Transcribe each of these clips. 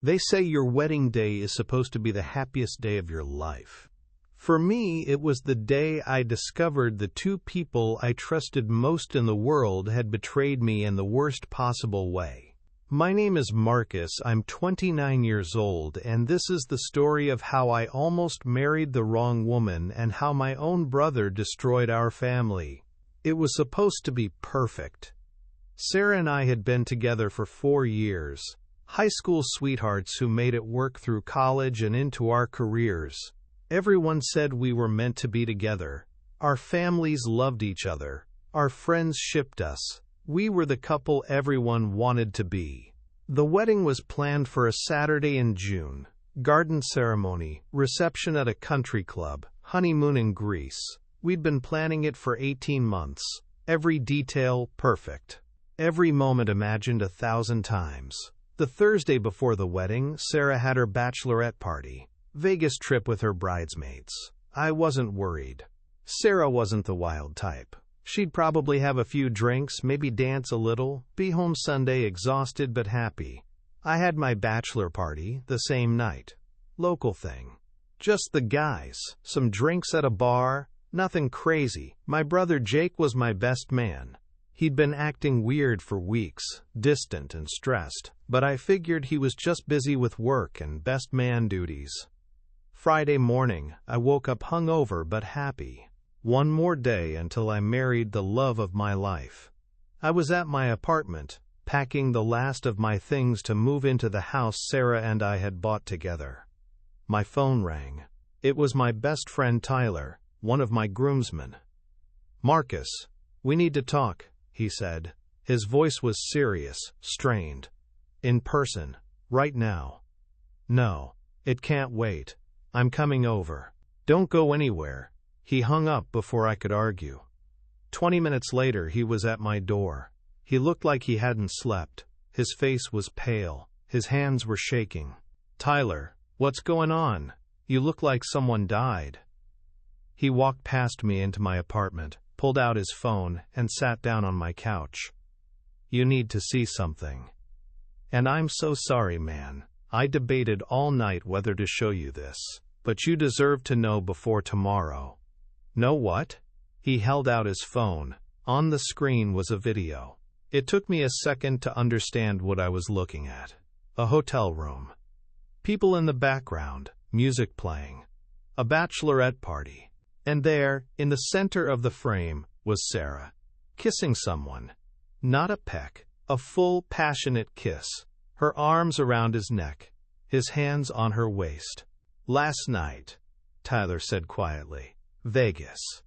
They say your wedding day is supposed to be the happiest day of your life. For me, it was the day I discovered the two people I trusted most in the world had betrayed me in the worst possible way. My name is Marcus, I'm 29 years old, and this is the story of how I almost married the wrong woman and how my own brother destroyed our family. It was supposed to be perfect. Sarah and I had been together for 4 years, high school sweethearts who made it work through college and into our careers. Everyone said we were meant to be together. Our families loved each other. Our friends shipped us. We were the couple everyone wanted to be. The wedding was planned for a Saturday in June. Garden ceremony, reception at a country club, honeymoon in Greece. We'd been planning it for 18 months. Every detail perfect. Every moment imagined 1,000 times. The Thursday before the wedding, Sarah had her bachelorette party. Vegas trip with her bridesmaids. I wasn't worried. Sarah wasn't the wild type. She'd probably have a few drinks, maybe dance a little, be home Sunday exhausted but happy. I had my bachelor party the same night. Local thing. Just the guys, some drinks at a bar, nothing crazy. My brother Jake was my best man. He'd been acting weird for weeks, distant and stressed, but I figured he was just busy with work and best man duties. Friday morning, I woke up hungover but happy. One more day until I married the love of my life. I was at my apartment, packing the last of my things to move into the house Sarah and I had bought together. My phone rang. It was my best friend Tyler, one of my groomsmen. "Marcus, we need to talk," he said. His voice was serious, strained. "In person, right now." "No, it can't wait. I'm coming over." "Don't go anywhere." He hung up before I could argue. 20 minutes later, he was at my door. He looked like he hadn't slept. His face was pale. His hands were shaking. "Tyler, what's going on? You look like someone died." He walked past me into my apartment, pulled out his phone, and sat down on my couch. "You need to see something. And I'm so sorry, man. I debated all night whether to show you this, but you deserve to know before tomorrow." "Know what?" He held out his phone. On the screen was a video. It took me a second to understand what I was looking at. A hotel room. People in the background, music playing. A bachelorette party. And there, in the center of the frame, was Sarah, kissing someone. Not a peck, a full, passionate kiss. Her arms around his neck, his hands on her waist. "Last night," Tyler said quietly. "Vegas."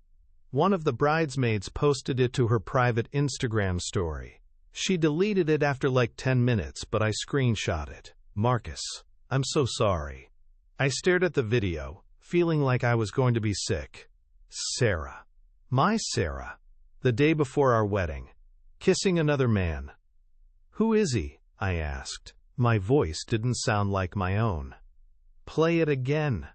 One of the bridesmaids posted it to her private Instagram story. She deleted it after like 10 minutes, but I screenshot it. "Marcus, I'm so sorry." I stared at the video, feeling like I was going to be sick. Sarah. My Sarah. The day before our wedding. Kissing another man. "Who is he?" I asked. My voice didn't sound like my own. "Play it again."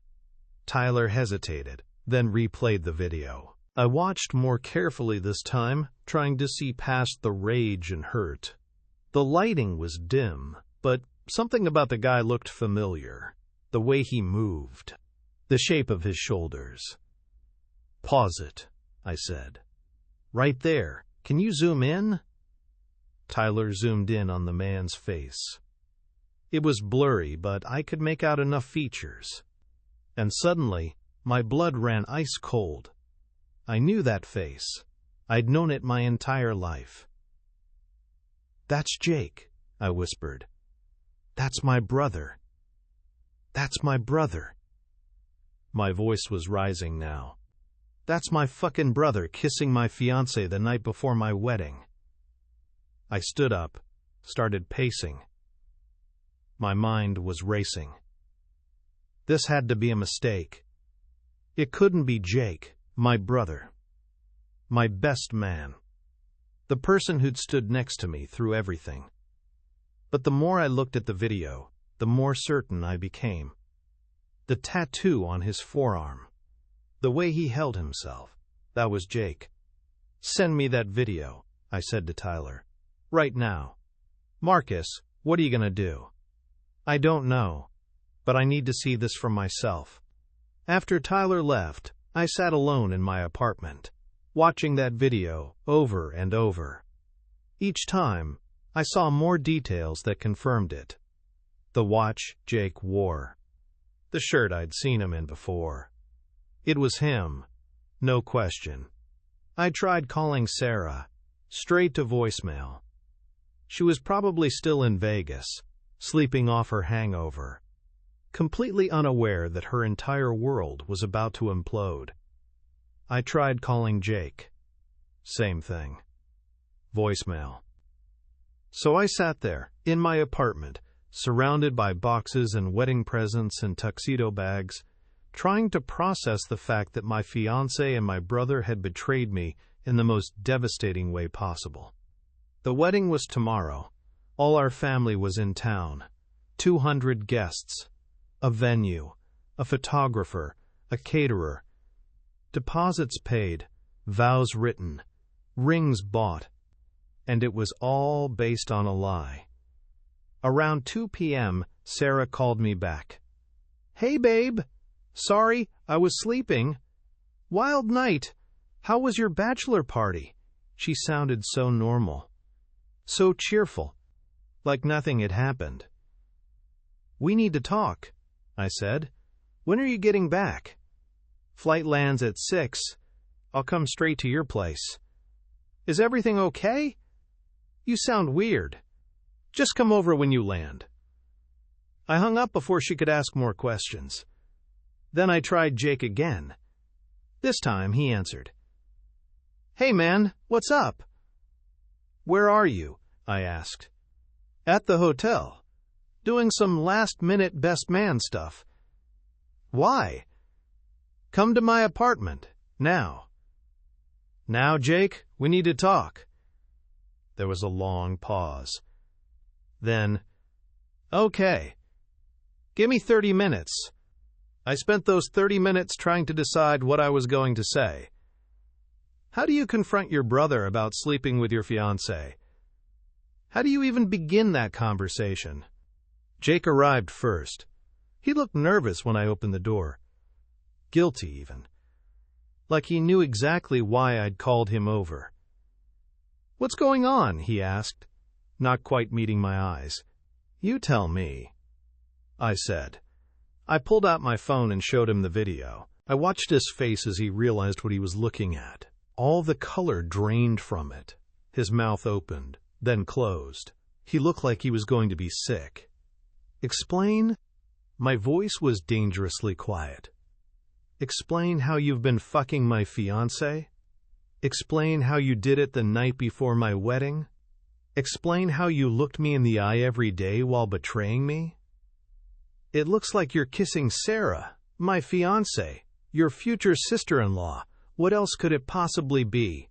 Tyler hesitated, then replayed the video. I watched more carefully this time, trying to see past the rage and hurt. The lighting was dim, but something about the guy looked familiar. The way he moved. The shape of his shoulders. "Pause it," I said. "Right there. Can you zoom in?" Tyler zoomed in on the man's face. It was blurry, but I could make out enough features. And suddenly, my blood ran ice cold. I knew that face. I'd known it my entire life. "That's Jake," I whispered. "That's my brother. That's my brother." My voice was rising now. "That's my fucking brother kissing my fiancée the night before my wedding." I stood up, started pacing. My mind was racing. This had to be a mistake. It couldn't be Jake, my brother. My best man. The person who'd stood next to me through everything. But the more I looked at the video, the more certain I became. The tattoo on his forearm. The way he held himself. That was Jake. "Send me that video," I said to Tyler. "Right now." "Marcus, what are you gonna do?" I don't know, but I need to see this for myself. After Tyler left, I sat alone in my apartment, watching that video over and over. Each time, I saw more details that confirmed it. The watch Jake wore. The shirt I'd seen him in before. It was him, no question. I tried calling Sarah, straight to voicemail. She was probably still in Vegas, sleeping off her hangover, completely unaware that her entire world was about to implode. I tried calling Jake. Same thing. Voicemail. So I sat there, in my apartment, surrounded by boxes and wedding presents and tuxedo bags, trying to process the fact that my fiancé and my brother had betrayed me in the most devastating way possible. The wedding was tomorrow. All our family was in town. 200 guests. A venue. A photographer. A caterer. Deposits paid. Vows written. Rings bought. And it was all based on a lie. Around 2 p.m., Sarah called me back. "Hey, babe. Sorry, I was sleeping. Wild night. How was your bachelor party?" She sounded so normal. So cheerful. Like nothing had happened. "We need to talk," I said. "When are you getting back?" "Flight lands at 6. I'll come straight to your place." "Is everything okay? You sound weird. Just come over when you land." I hung up before she could ask more questions. Then I tried Jake again. This time he answered. "Hey man, what's up?" "Where are you?" I asked. "At the hotel. Doing some last-minute best man stuff." "Why?" "Come to my apartment, now." "Now, Jake, we need to talk." There was a long pause. Then, "Okay. Give me 30 minutes. I spent those 30 minutes trying to decide what I was going to say." "How do you confront your brother about sleeping with your fiancée? How do you even begin that conversation?" Jake arrived first. He looked nervous when I opened the door. Guilty, even. Like he knew exactly why I'd called him over. "What's going on?" he asked, not quite meeting my eyes. "You tell me," I said. I pulled out my phone and showed him the video. I watched his face as he realized what he was looking at. All the color drained from it. His mouth opened, then closed. He looked like he was going to be sick. "Explain?" My voice was dangerously quiet. "Explain how you've been fucking my fiancé? Explain how you did it the night before my wedding? Explain how you looked me in the eye every day while betraying me? It looks like you're kissing Sarah, my fiancé, your future sister-in-law. What else could it possibly be?"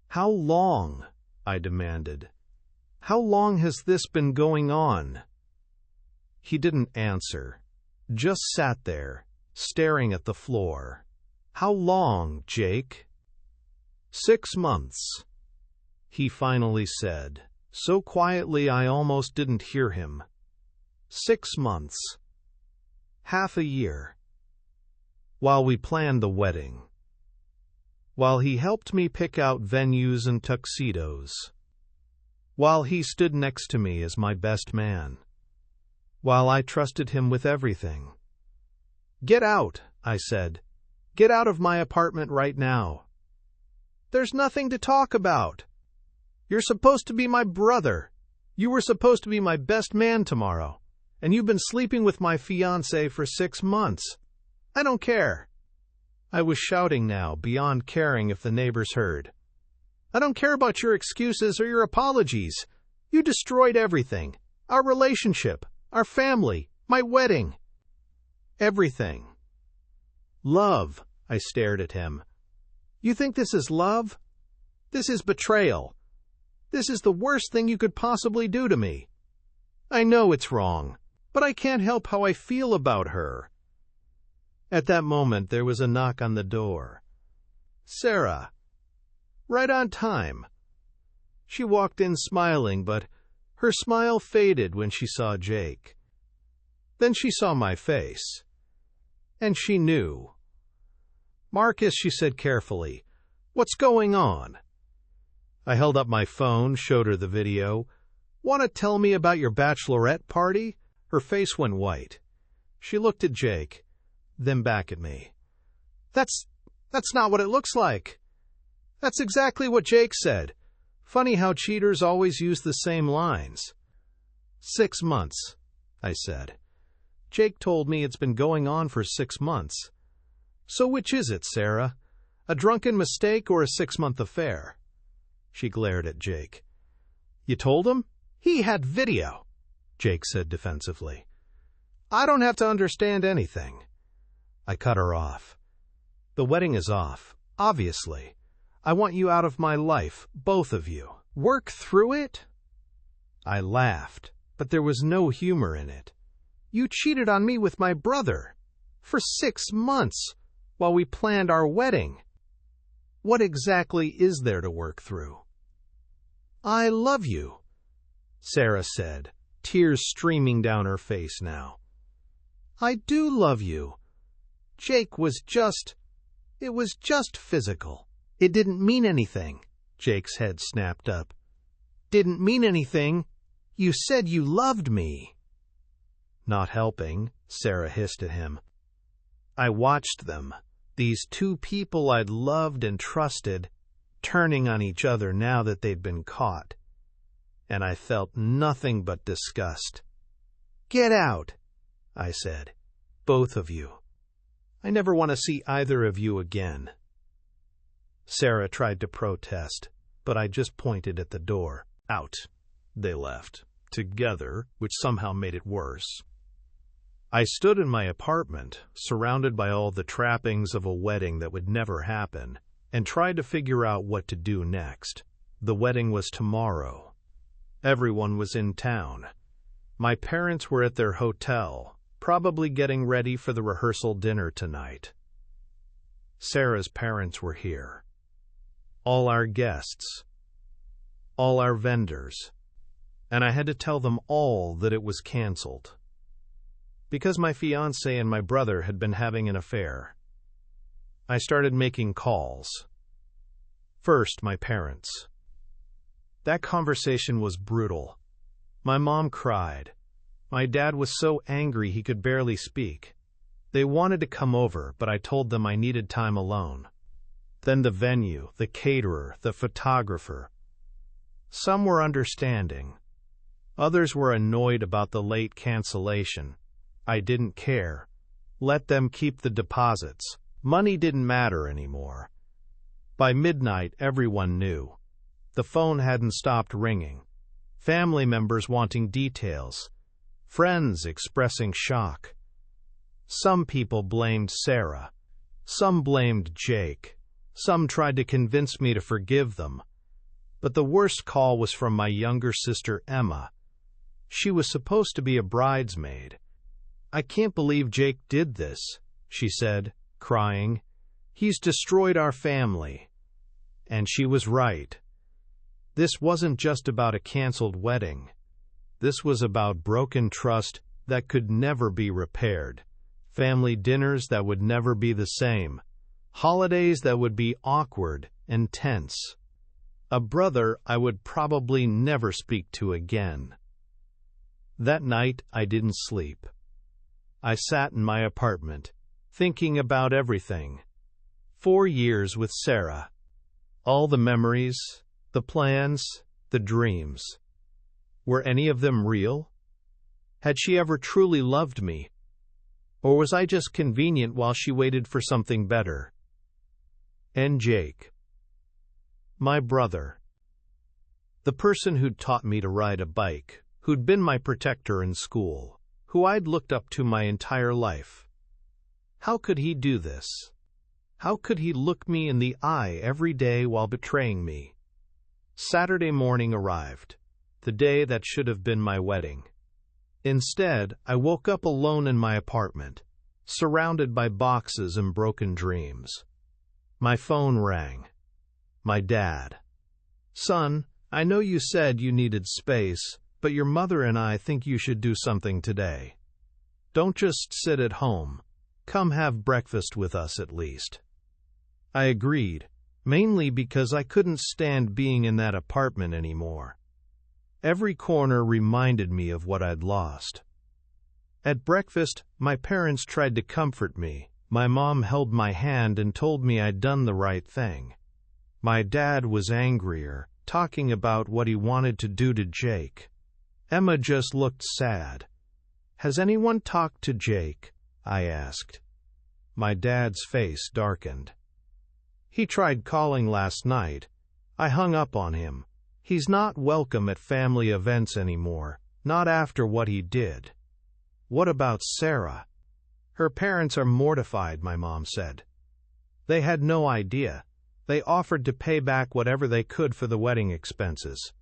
"How long?" I demanded. "How long has this been going on?" He didn't answer, just sat there, staring at the floor. "How long, Jake?" 6 months, he finally said, so quietly I almost didn't hear him. 6 months. Half a year. While we planned the wedding. While he helped me pick out venues and tuxedos. While he stood next to me as my best man. While I trusted him with everything. "Get out," I said. "Get out of my apartment right now." "There's nothing to talk about. You're supposed to be my brother. You were supposed to be my best man tomorrow. And you've been sleeping with my fiancé for 6 months. I don't care." I was shouting now, beyond caring if the neighbors heard. "I don't care about your excuses or your apologies. You destroyed everything. Our relationship, our family, my wedding. Everything." "Love," I stared at him. "You think this is love? This is betrayal. This is the worst thing you could possibly do to me. I know it's wrong, but I can't help how I feel about her." At that moment, there was a knock on the door. Sarah. Right on time. She walked in smiling, but her smile faded when she saw Jake. Then she saw my face. And she knew. "Marcus," she said carefully, "what's going on?" I held up my phone, showed her the video. "Want to tell me about your bachelorette party?" Her face went white. She looked at Jake, then back at me. That's not what it looks like." "That's exactly what Jake said. Funny how cheaters always use the same lines." 6 months, I said. "Jake told me it's been going on for 6 months. So which is it, Sarah? A drunken mistake or a 6-month affair?" She glared at Jake. "You told him?" "He had video," Jake said defensively. "I don't have to understand anything." I cut her off. "The wedding is off, obviously. I want you out of my life, both of you. Work through it?" I laughed, but there was no humor in it. "You cheated on me with my brother for 6 months while we planned our wedding. What exactly is there to work through?" "I love you," Sarah said, tears streaming down her face now. "I do love you. Jake was just physical." "It didn't mean anything," Jake's head snapped up. "Didn't mean anything. You said you loved me." Not helping, Sarah hissed at him. I watched them, these two people I'd loved and trusted, turning on each other now that they'd been caught. And I felt nothing but disgust. "Get out," I said. "Both of you. I never want to see either of you again." Sarah tried to protest, but I just pointed at the door. Out. They left, together, which somehow made it worse. I stood in my apartment, surrounded by all the trappings of a wedding that would never happen, and tried to figure out what to do next. The wedding was tomorrow. Everyone was in town. My parents were at their hotel, probably getting ready for the rehearsal dinner tonight. Sarah's parents were here. All our guests. All our vendors. And I had to tell them all that it was canceled. Because my fiancé and my brother had been having an affair. I started making calls. First, my parents. That conversation was brutal. My mom cried. My dad was so angry he could barely speak. They wanted to come over, but I told them I needed time alone. Then the venue, the caterer, the photographer. Some were understanding. Others were annoyed about the late cancellation. I didn't care. Let them keep the deposits. Money didn't matter anymore. By midnight, everyone knew. The phone hadn't stopped ringing. Family members wanting details. Friends expressing shock. Some people blamed Sarah. Some blamed Jake. Some tried to convince me to forgive them. But the worst call was from my younger sister, Emma. She was supposed to be a bridesmaid. "I can't believe Jake did this," she said, crying. "He's destroyed our family." And she was right. This wasn't just about a canceled wedding. This was about broken trust that could never be repaired. Family dinners that would never be the same. Holidays that would be awkward and tense. A brother I would probably never speak to again. That night, I didn't sleep. I sat in my apartment, thinking about everything. 4 years with Sarah. All the memories, the plans, the dreams. Were any of them real? Had she ever truly loved me? Or was I just convenient while she waited for something better? And Jake. My brother. The person who'd taught me to ride a bike, who'd been my protector in school, who I'd looked up to my entire life. How could he do this? How could he look me in the eye every day while betraying me? Saturday morning arrived, the day that should have been my wedding. Instead, I woke up alone in my apartment, surrounded by boxes and broken dreams. My phone rang. My dad. "Son, I know you said you needed space, but your mother and I think you should do something today." Don't just sit at home. Come have breakfast with us at least." I agreed, mainly because I couldn't stand being in that apartment anymore. Every corner reminded me of what I'd lost. At breakfast, my parents tried to comfort me. My mom held my hand and told me I'd done the right thing. My dad was angrier, talking about what he wanted to do to Jake. Emma just looked sad. "Has anyone talked to Jake?" I asked. My dad's face darkened. "He tried calling last night. I hung up on him. He's not welcome at family events anymore, not after what he did." "What about Sarah?" "Her parents are mortified," my mom said. "They had no idea. They offered to pay back whatever they could for the wedding expenses."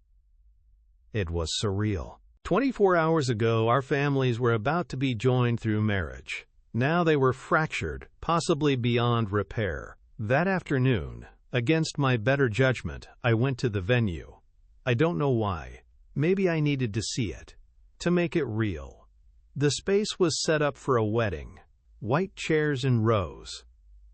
It was surreal. 24 hours ago, our families were about to be joined through marriage. Now they were fractured, possibly beyond repair. That afternoon, against my better judgment, I went to the venue. I don't know why. Maybe I needed to see it, to make it real. The space was set up for a wedding. White chairs in rows.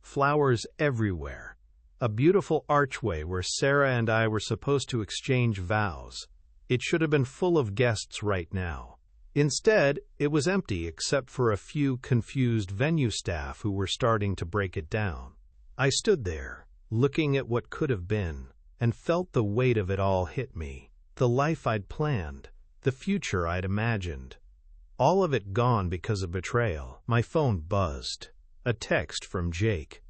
Flowers everywhere. A beautiful archway where Sarah and I were supposed to exchange vows. It should have been full of guests right now. Instead, it was empty except for a few confused venue staff who were starting to break it down. I stood there, looking at what could have been, and felt the weight of it all hit me. The life I'd planned, the future I'd imagined. All of it gone because of betrayal. My phone buzzed. A text from Jake.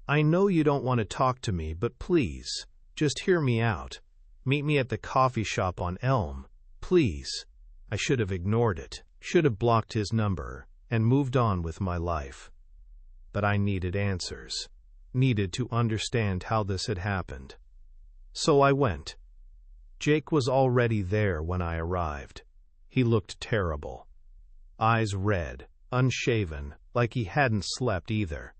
"I know you don't want to talk to me, but please, just hear me out. Meet me at the coffee shop on Elm. Please." I should have ignored it, should have blocked his number, and moved on with my life. But I needed answers. Needed to understand how this had happened. So I went. Jake was already there when I arrived. He looked terrible. Eyes red, unshaven, like he hadn't slept either.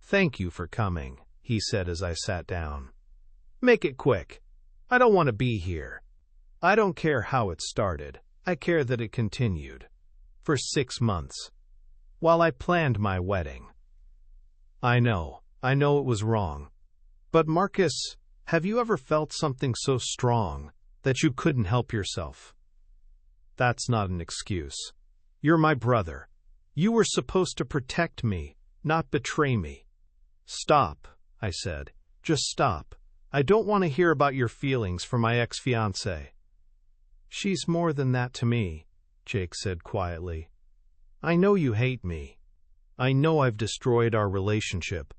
"Thank you for coming," he said as I sat down. "Make it quick. I don't want to be here. I don't care how it started. I care that it continued. For 6 months. While I planned my wedding. I know it was wrong. But Marcus, have you ever felt something so strong that you couldn't help yourself? That's not an excuse. You're my brother. You were supposed to protect me, not betray me." "Stop," I said. "Just stop. I don't want to hear about your feelings for my ex-fiancée." "She's more than that to me," Jake said quietly. "I know you hate me. I know I've destroyed our relationship.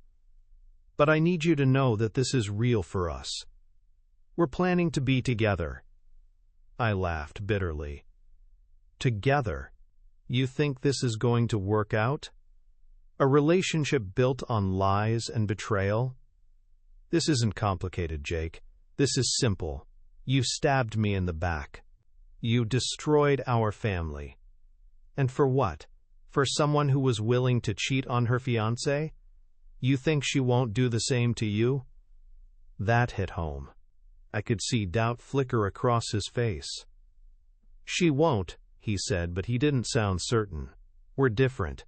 But I need you to know that this is real for us. We're planning to be together." I laughed bitterly. "Together? You think this is going to work out? A relationship built on lies and betrayal? This isn't complicated, Jake. This is simple. You stabbed me in the back. You destroyed our family. And for what? For someone who was willing to cheat on her fiancé? You think she won't do the same to you?" That hit home. I could see doubt flicker across his face. "She won't," he said, but he didn't sound certain. "We're different."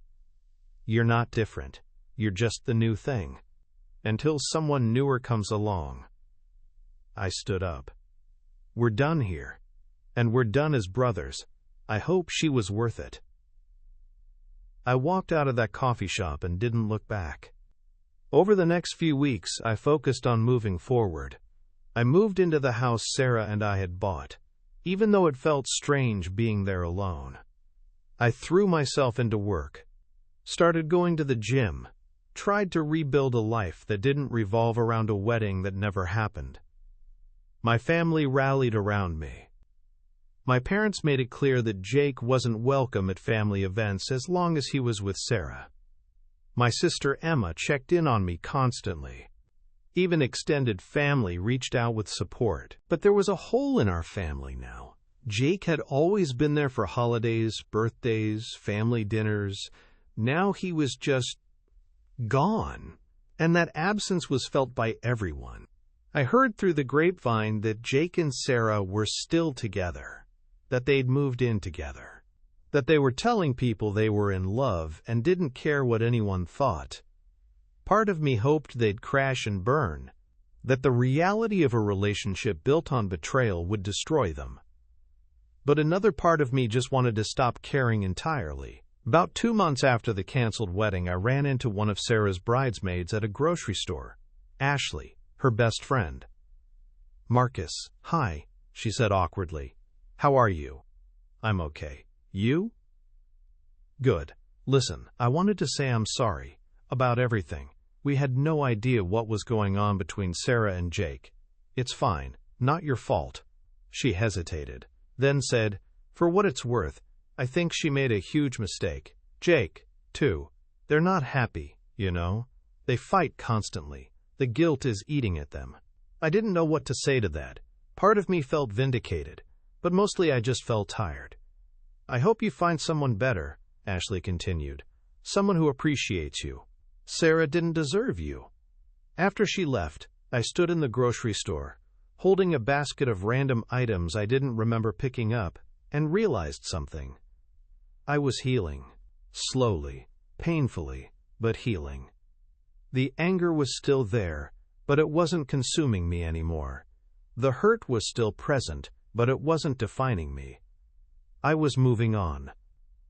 "You're not different. You're just the new thing. Until someone newer comes along." I stood up. "We're done here. And we're done as brothers. I hope she was worth it." I walked out of that coffee shop and didn't look back. Over the next few weeks, I focused on moving forward. I moved into the house Sarah and I had bought, even though it felt strange being there alone. I threw myself into work, started going to the gym, tried to rebuild a life that didn't revolve around a wedding that never happened. My family rallied around me. My parents made it clear that Jake wasn't welcome at family events as long as he was with Sarah. My sister Emma checked in on me constantly. Even extended family reached out with support. But there was a hole in our family now. Jake had always been there for holidays, birthdays, family dinners. Now he was just gone. And that absence was felt by everyone. I heard through the grapevine that Jake and Sarah were still together, that they'd moved in together. that they were telling people they were in love and didn't care what anyone thought. Part of me hoped they'd crash and burn, that the reality of a relationship built on betrayal would destroy them. But another part of me just wanted to stop caring entirely. About 2 months after the canceled wedding, I ran into one of Sarah's bridesmaids at a grocery store, Ashley, her best friend. "Marcus, hi," she said awkwardly. "How are you?" "I'm okay. You?" "Good. Listen, I wanted to say I'm sorry about everything. We had no idea what was going on between Sarah and Jake. It's fine, not your fault." She hesitated, then said, "For what it's worth, I think she made a huge mistake. Jake, too. They're not happy, you know. They fight constantly. The guilt is eating at them." I didn't know what to say to that. Part of me felt vindicated, but mostly I just felt tired. "I hope you find someone better," Ashley continued. "Someone who appreciates you. Sarah didn't deserve you." After she left, I stood in the grocery store, holding a basket of random items I didn't remember picking up, and realized something. I was healing. Slowly, painfully, but healing. The anger was still there, but it wasn't consuming me anymore. The hurt was still present, but it wasn't defining me. I was moving on.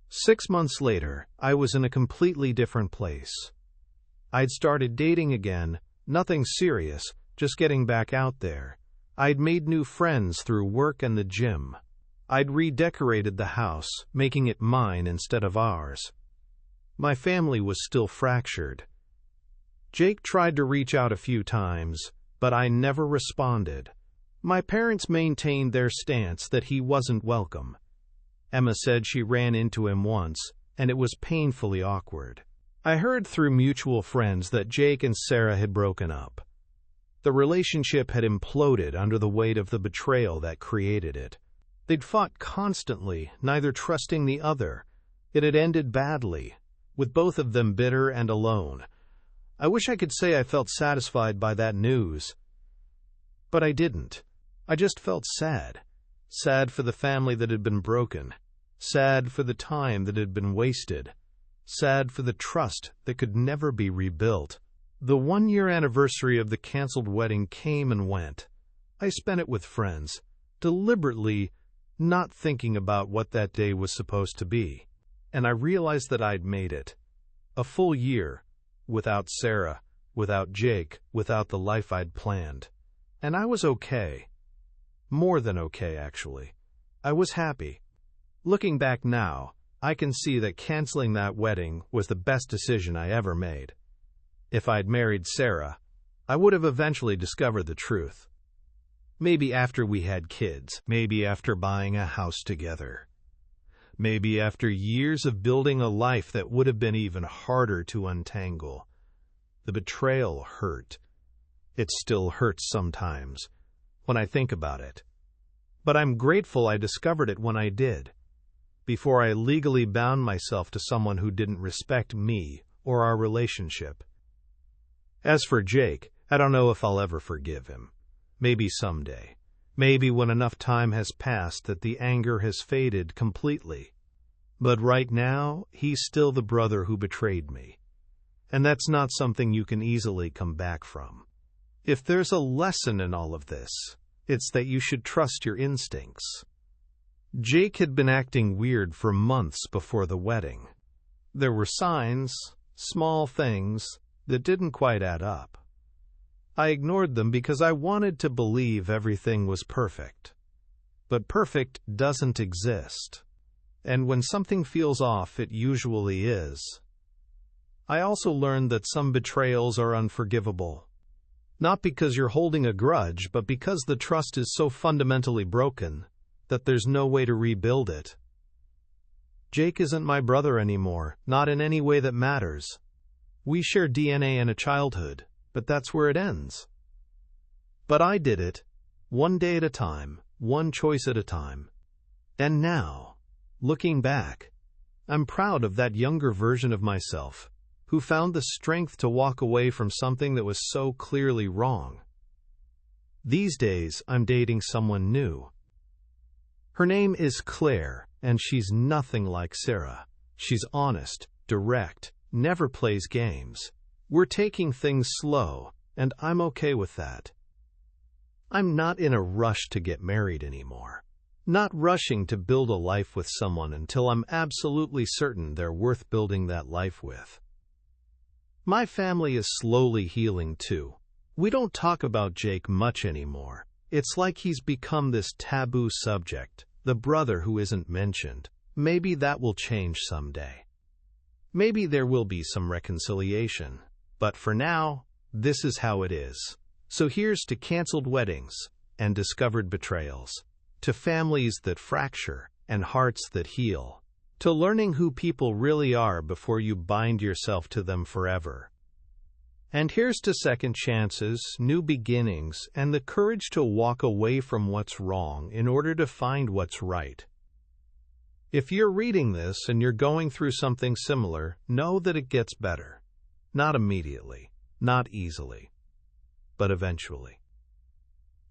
6 months later, I was in a completely different place. I'd started dating again, nothing serious, just getting back out there. I'd made new friends through work and the gym. I'd redecorated the house, making it mine instead of ours. My family was still fractured. Jake tried to reach out a few times, but I never responded. My parents maintained their stance that he wasn't welcome. Emma said she ran into him once, and it was painfully awkward. I heard through mutual friends that Jake and Sarah had broken up. The relationship had imploded under the weight of the betrayal that created it. They'd fought constantly, neither trusting the other. It had ended badly, with both of them bitter and alone. I wish I could say I felt satisfied by that news, but I didn't. I just felt sad. Sad for the family that had been broken. Sad for the time that had been wasted. Sad for the trust that could never be rebuilt. The 1-year anniversary of the canceled wedding came and went. I spent it with friends, deliberately not thinking about what that day was supposed to be. And I realized that I'd made it. A full year, without Sarah, without Jake, without the life I'd planned. And I was okay. More than okay, actually. I was happy. Looking back now, I can see that canceling that wedding was the best decision I ever made. If I'd married Sarah, I would have eventually discovered the truth. Maybe after we had kids, maybe after buying a house together. Maybe after years of building a life that would have been even harder to untangle. The betrayal hurt. It still hurts sometimes, when I think about it. But I'm grateful I discovered it when I did, before I legally bound myself to someone who didn't respect me or our relationship. As for Jake, I don't know if I'll ever forgive him. Maybe someday. Maybe when enough time has passed that the anger has faded completely. But right now, he's still the brother who betrayed me. And that's not something you can easily come back from. If there's a lesson in all of this, it's that you should trust your instincts. Jake had been acting weird for months before the wedding. There were signs, small things, that didn't quite add up. I ignored them because I wanted to believe everything was perfect. But perfect doesn't exist. And when something feels off, it usually is. I also learned that some betrayals are unforgivable. Not because you're holding a grudge, but because the trust is so fundamentally broken that there's no way to rebuild it. Jake isn't my brother anymore, not in any way that matters. We share DNA and a childhood, but that's where it ends. But I did it, one day at a time, one choice at a time. And now, looking back, I'm proud of that younger version of myself, who found the strength to walk away from something that was so clearly wrong. These days, I'm dating someone new. Her name is Claire, and she's nothing like Sarah. She's honest, direct, never plays games. We're taking things slow, and I'm okay with that. I'm not in a rush to get married anymore. Not rushing to build a life with someone until I'm absolutely certain they're worth building that life with. My family is slowly healing too. We don't talk about Jake much anymore. It's like he's become this taboo subject, the brother who isn't mentioned. Maybe that will change someday. Maybe there will be some reconciliation. But for now, this is how it is. So here's to canceled weddings and discovered betrayals, to families that fracture and hearts that heal, to learning who people really are before you bind yourself to them forever. And here's to second chances, new beginnings, and the courage to walk away from what's wrong in order to find what's right. If you're reading this and you're going through something similar, know that it gets better. Not immediately, not easily, but eventually.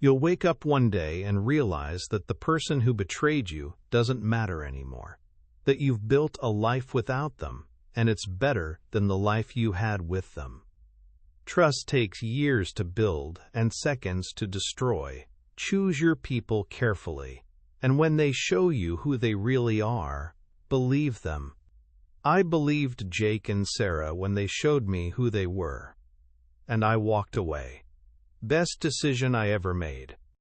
You'll wake up one day and realize that the person who betrayed you doesn't matter anymore, that you've built a life without them, and it's better than the life you had with them. Trust takes years to build and seconds to destroy. Choose your people carefully, and when they show you who they really are, believe them. I believed Jake and Sarah when they showed me who they were, and I walked away. Best decision I ever made.